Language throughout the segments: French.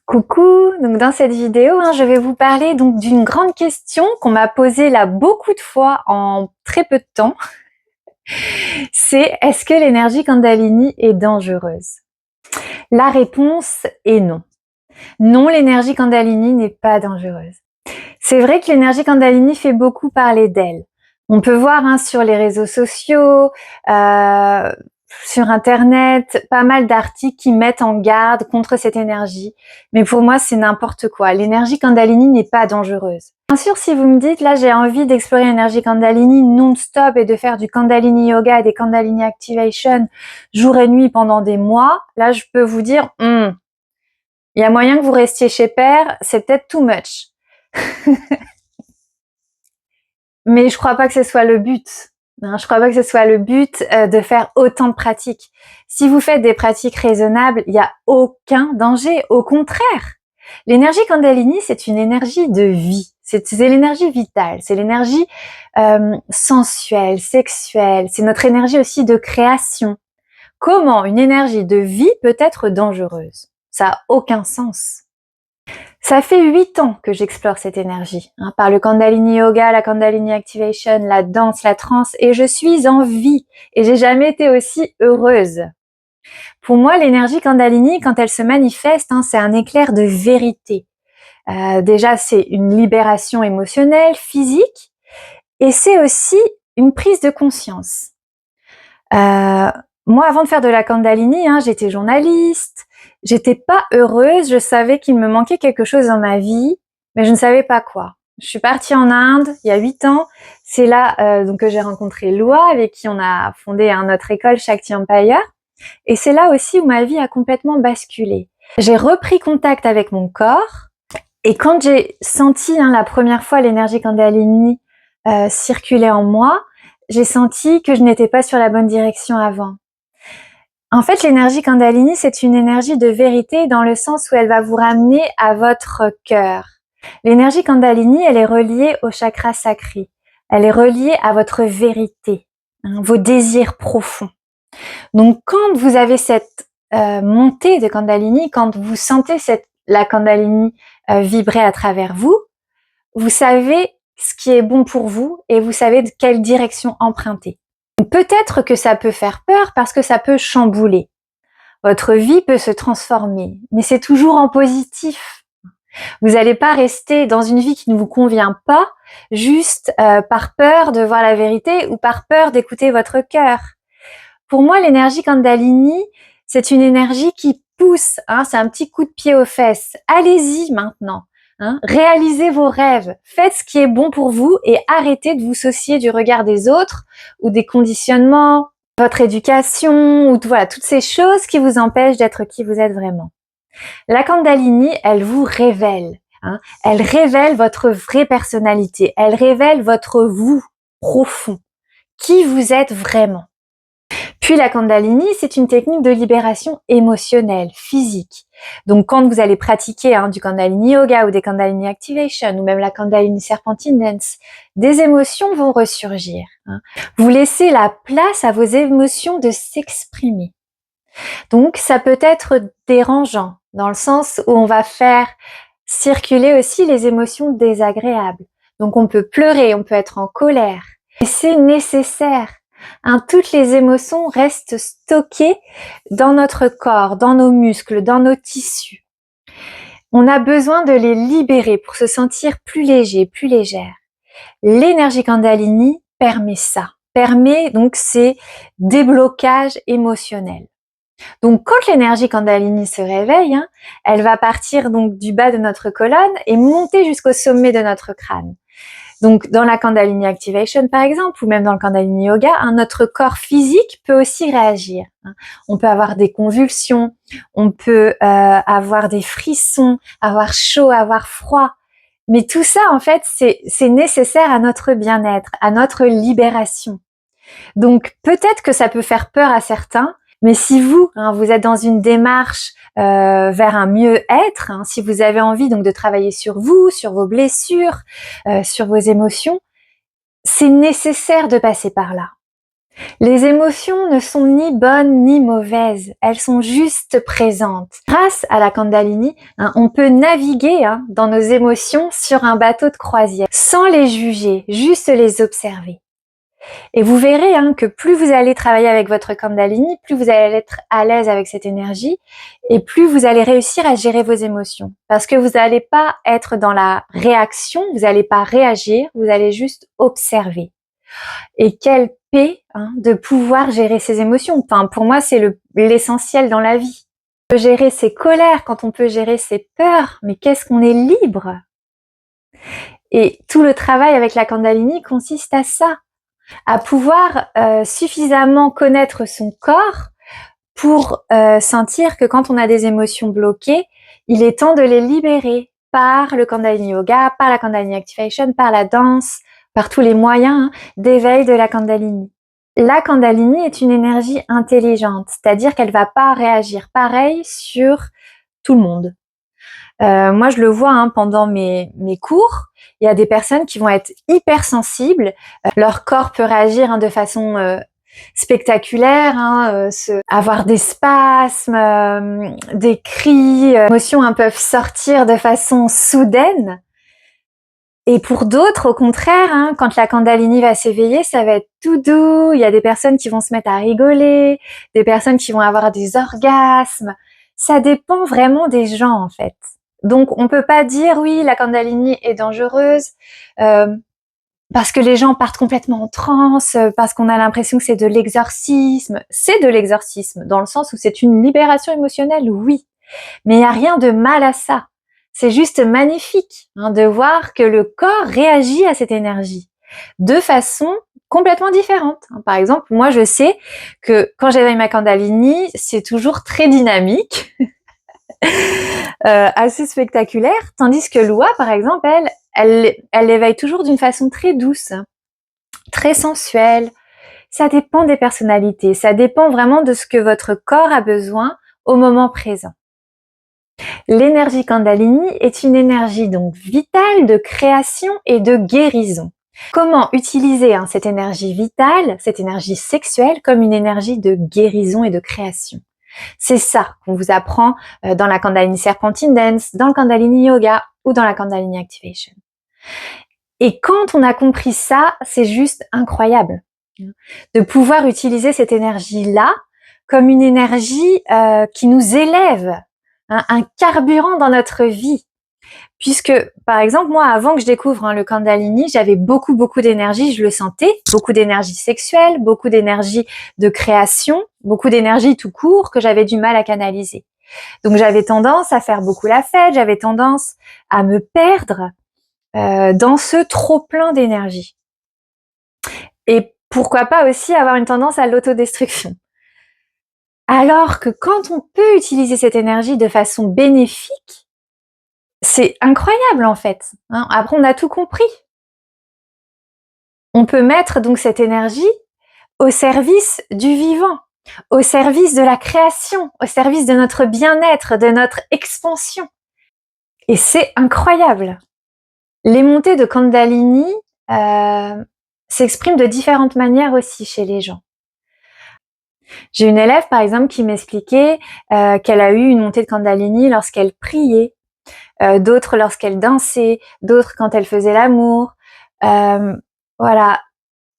Coucou, donc dans cette vidéo, je vais vous parler donc d'une grande question qu'on m'a posée là beaucoup de fois en très peu de temps. C'est est-ce que l'énergie Kundalini est dangereuse? La réponse est non. Non, l'énergie Kundalini n'est pas dangereuse. C'est vrai que l'énergie Kundalini fait beaucoup parler d'elle. On peut voir sur les réseaux sociaux, sur internet, pas mal d'articles qui mettent en garde contre cette énergie. Mais pour moi, c'est n'importe quoi. L'énergie Kundalini n'est pas dangereuse. Bien sûr, si vous me dites, là, j'ai envie d'explorer l'énergie Kundalini non-stop et de faire du Kundalini Yoga et des Kundalini Activation jour et nuit pendant des mois, là, je peux vous dire, il y a moyen que vous restiez chez Père, c'est peut-être too much. Mais je crois pas que ce soit le but. Je crois pas que ce soit le but de faire autant de pratiques. Si vous faites des pratiques raisonnables, il n'y a aucun danger. Au contraire, l'énergie Kundalini, c'est une énergie de vie. C'est l'énergie vitale. C'est l'énergie sensuelle, sexuelle. C'est notre énergie aussi de création. Comment une énergie de vie peut être dangereuse? Ça n'a aucun sens. Ça fait 8 ans que j'explore cette énergie, par le Kundalini Yoga, la Kundalini Activation, la danse, la trance, et je suis en vie, et j'ai jamais été aussi heureuse. Pour moi, l'énergie Kundalini, quand elle se manifeste, c'est un éclair de vérité. Déjà, c'est une libération émotionnelle, physique, et c'est aussi une prise de conscience. Moi, avant de faire de la Kundalini, j'étais journaliste, j'étais pas heureuse, je savais qu'il me manquait quelque chose dans ma vie, mais je ne savais pas quoi. Je suis partie en Inde il y a 8 ans, c'est là donc que j'ai rencontré Loa, avec qui on a fondé notre école Shakti Empire, et c'est là aussi où ma vie a complètement basculé. J'ai repris contact avec mon corps, et quand j'ai senti la première fois l'énergie Kundalini circuler en moi, j'ai senti que je n'étais pas sur la bonne direction avant. En fait, l'énergie Kundalini, c'est une énergie de vérité dans le sens où elle va vous ramener à votre cœur. L'énergie Kundalini, elle est reliée au chakra sacré. Elle est reliée à votre vérité, vos désirs profonds. Donc, quand vous avez cette montée de Kundalini, quand vous sentez la Kundalini vibrer à travers vous, vous savez ce qui est bon pour vous et vous savez de quelle direction emprunter. Peut-être que ça peut faire peur parce que ça peut chambouler. Votre vie peut se transformer, mais c'est toujours en positif. Vous n'allez pas rester dans une vie qui ne vous convient pas juste par peur de voir la vérité ou par peur d'écouter votre cœur. Pour moi, l'énergie Kundalini, c'est une énergie qui pousse, c'est un petit coup de pied aux fesses. Allez-y maintenant. Réalisez vos rêves, faites ce qui est bon pour vous et arrêtez de vous soucier du regard des autres ou des conditionnements, votre éducation ou toutes ces choses qui vous empêchent d'être qui vous êtes vraiment. La Kundalini, elle vous révèle, elle révèle votre vraie personnalité, elle révèle votre vous profond, qui vous êtes vraiment. Puis la Kundalini, c'est une technique de libération émotionnelle, physique. Donc quand vous allez pratiquer du Kundalini Yoga ou des Kundalini Activation ou même la Kundalini Serpentine Dance, des émotions vont ressurgir. Vous laissez la place à vos émotions de s'exprimer. Donc ça peut être dérangeant dans le sens où on va faire circuler aussi les émotions désagréables. Donc on peut pleurer, on peut être en colère. Et c'est nécessaire. Toutes les émotions restent stockées dans notre corps, dans nos muscles, dans nos tissus. On a besoin de les libérer pour se sentir plus léger, plus légère. L'énergie Kundalini permet ça, permet donc ces déblocages émotionnels. Donc quand l'énergie Kundalini se réveille, elle va partir donc du bas de notre colonne et monter jusqu'au sommet de notre crâne. Donc, dans la Kundalini Activation, par exemple, ou même dans le Kundalini Yoga, notre corps physique peut aussi réagir. On peut avoir des convulsions, on peut avoir des frissons, avoir chaud, avoir froid. Mais tout ça, en fait, c'est nécessaire à notre bien-être, à notre libération. Donc, peut-être que ça peut faire peur à certains, mais si vous, vous êtes dans une démarche vers un mieux-être, si vous avez envie donc de travailler sur vous, sur vos blessures, sur vos émotions, c'est nécessaire de passer par là. Les émotions ne sont ni bonnes ni mauvaises, elles sont juste présentes. Grâce à la Kundalini, on peut naviguer dans nos émotions sur un bateau de croisière, sans les juger, juste les observer. Et vous verrez que plus vous allez travailler avec votre Kundalini, plus vous allez être à l'aise avec cette énergie et plus vous allez réussir à gérer vos émotions. Parce que vous n'allez pas être dans la réaction, vous n'allez pas réagir, vous allez juste observer. Et quelle paix de pouvoir gérer ses émotions. Enfin, pour moi, c'est l'essentiel dans la vie. On peut gérer ses colères, quand on peut gérer ses peurs, mais qu'est-ce qu'on est libre. Et tout le travail avec la Kundalini consiste à ça, à pouvoir suffisamment connaître son corps pour sentir que quand on a des émotions bloquées, il est temps de les libérer par le Kundalini Yoga, par la Kundalini Activation, par la danse, par tous les moyens d'éveil de la Kundalini. La Kundalini est une énergie intelligente, c'est-à-dire qu'elle va pas réagir pareil sur tout le monde. Moi, je le vois pendant mes cours, il y a des personnes qui vont être hypersensibles, leur corps peut réagir de façon spectaculaire, avoir des spasmes, des cris, émotions peuvent sortir de façon soudaine. Et pour d'autres, au contraire, quand la Kundalini va s'éveiller, ça va être tout doux. Il y a des personnes qui vont se mettre à rigoler, des personnes qui vont avoir des orgasmes. Ça dépend vraiment des gens, en fait. Donc, on peut pas dire, oui, la Kundalini est dangereuse, parce que les gens partent complètement en transe, parce qu'on a l'impression que c'est de l'exorcisme. C'est de l'exorcisme, dans le sens où c'est une libération émotionnelle, oui. Mais il n'y a rien de mal à ça. C'est juste magnifique de voir que le corps réagit à cette énergie de façon complètement différente. Par exemple, moi je sais que quand j'éveille ma Kundalini, c'est toujours très dynamique, assez spectaculaire, tandis que Lua, par exemple, elle l'éveille toujours d'une façon très douce, très sensuelle. Ça dépend des personnalités, ça dépend vraiment de ce que votre corps a besoin au moment présent. L'énergie Kundalini est une énergie donc vitale de création et de guérison. Comment utiliser cette énergie vitale, cette énergie sexuelle, comme une énergie de guérison et de création? C'est ça qu'on vous apprend dans la Kundalini Serpentine Dance, dans le Kundalini Yoga ou dans la Kundalini Activation. Et quand on a compris ça, c'est juste incroyable de pouvoir utiliser cette énergie-là comme une énergie qui nous élève, un carburant dans notre vie. Puisque, par exemple, moi, avant que je découvre le Kundalini, j'avais beaucoup d'énergie, je le sentais, beaucoup d'énergie sexuelle, beaucoup d'énergie de création, beaucoup d'énergie tout court que j'avais du mal à canaliser. Donc, j'avais tendance à faire beaucoup la fête, j'avais tendance à me perdre dans ce trop-plein d'énergie. Et pourquoi pas aussi avoir une tendance à l'autodestruction. Alors que quand on peut utiliser cette énergie de façon bénéfique, c'est incroyable en fait. Après, on a tout compris. On peut mettre donc cette énergie au service du vivant, au service de la création, au service de notre bien-être, de notre expansion. Et c'est incroyable. Les montées de Kundalini s'expriment de différentes manières aussi chez les gens. J'ai une élève, par exemple, qui m'expliquait qu'elle a eu une montée de Kundalini lorsqu'elle priait, d'autres lorsqu'elle dansait, d'autres quand elle faisait l'amour. Voilà.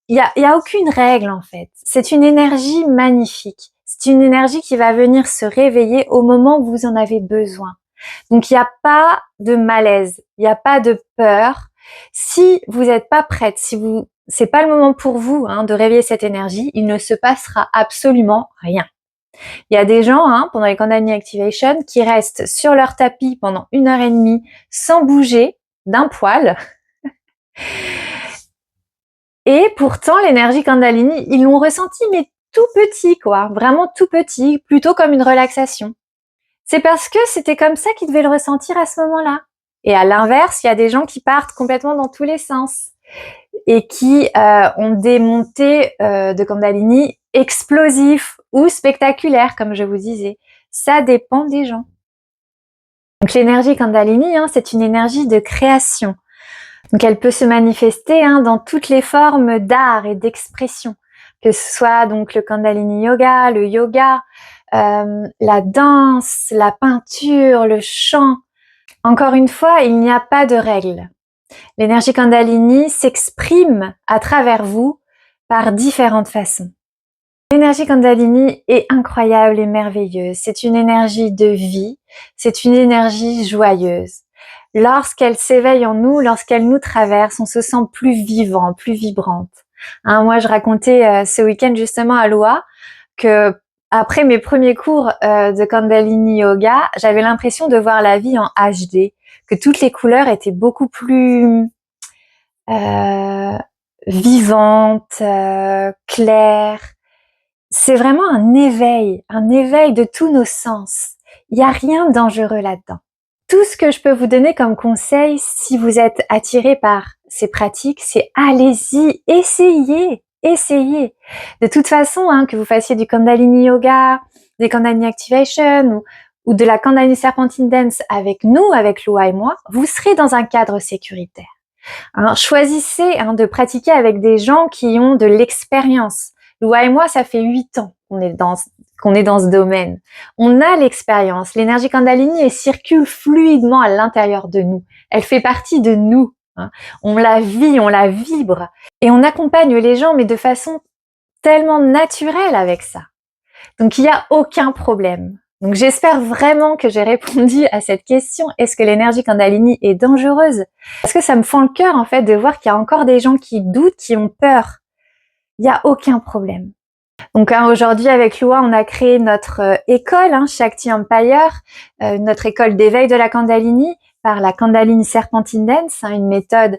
Il y a aucune règle, en fait. C'est une énergie magnifique. C'est une énergie qui va venir se réveiller au moment où vous en avez besoin. Donc, il n'y a pas de malaise, il n'y a pas de peur. Si vous n'êtes pas prête, c'est pas le moment pour vous de réveiller cette énergie, il ne se passera absolument rien. Il y a des gens, pendant les Kundalini Activation, qui restent sur leur tapis pendant 1h30 sans bouger d'un poil. Et pourtant, l'énergie Kundalini, ils l'ont ressenti, mais tout petit, quoi. Vraiment tout petit, plutôt comme une relaxation. C'est parce que c'était comme ça qu'ils devaient le ressentir à ce moment-là. Et à l'inverse, il y a des gens qui partent complètement dans tous les sens et qui ont des montées de Kundalini explosifs ou spectaculaires, comme je vous disais. Ça dépend des gens. Donc l'énergie Kundalini, c'est une énergie de création. Donc elle peut se manifester dans toutes les formes d'art et d'expression, que ce soit donc le Kundalini Yoga, le yoga, la danse, la peinture, le chant. Encore une fois, il n'y a pas de règle. L'énergie Kundalini s'exprime à travers vous par différentes façons. L'énergie Kundalini est incroyable et merveilleuse. C'est une énergie de vie, c'est une énergie joyeuse. Lorsqu'elle s'éveille en nous, lorsqu'elle nous traverse, on se sent plus vivant, plus vibrante. Hein, moi, je racontais ce week-end justement à Loa que après mes premiers cours de Kundalini Yoga, j'avais l'impression de voir la vie en HD, que toutes les couleurs étaient beaucoup plus vivantes, claires. C'est vraiment un éveil de tous nos sens. Il n'y a rien de dangereux là-dedans. Tout ce que je peux vous donner comme conseil, si vous êtes attiré par ces pratiques, c'est allez-y, essayez. De toute façon, hein, que vous fassiez du Kundalini Yoga, des Kundalini Activation ou de la Kundalini Serpentine Dance avec nous, avec Loa et moi, vous serez dans un cadre sécuritaire. Hein, choisissez de pratiquer avec des gens qui ont de l'expérience. Loa et moi, ça fait 8 ans qu'on est dans ce domaine. On a l'expérience. L'énergie Kundalini, elle circule fluidement à l'intérieur de nous. Elle fait partie de nous. Hein. On la vit, on la vibre. Et on accompagne les gens, mais de façon tellement naturelle avec ça. Donc, il n'y a aucun problème. Donc, j'espère vraiment que j'ai répondu à cette question. Est-ce que l'énergie Kundalini est dangereuse? Parce que ça me fend le cœur, en fait, de voir qu'il y a encore des gens qui doutent, qui ont peur. Il n'y a aucun problème. Donc aujourd'hui avec Loa, on a créé notre école, Shakti Empire, notre école d'éveil de la Kundalini par la Kundalini Serpentine Dance, une méthode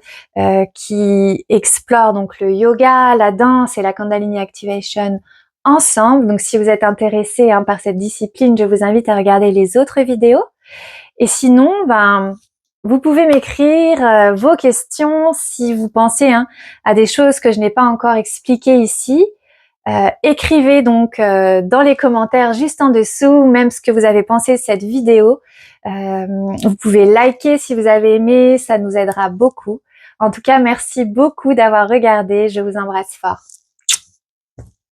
qui explore donc le yoga, la danse et la Kundalini Activation ensemble. Donc si vous êtes intéressé par cette discipline, je vous invite à regarder les autres vidéos. Et sinon, vous pouvez m'écrire vos questions si vous pensez à des choses que je n'ai pas encore expliquées ici. Écrivez donc dans les commentaires juste en dessous, même ce que vous avez pensé de cette vidéo. Vous pouvez liker si vous avez aimé, ça nous aidera beaucoup. En tout cas, merci beaucoup d'avoir regardé, je vous embrasse fort.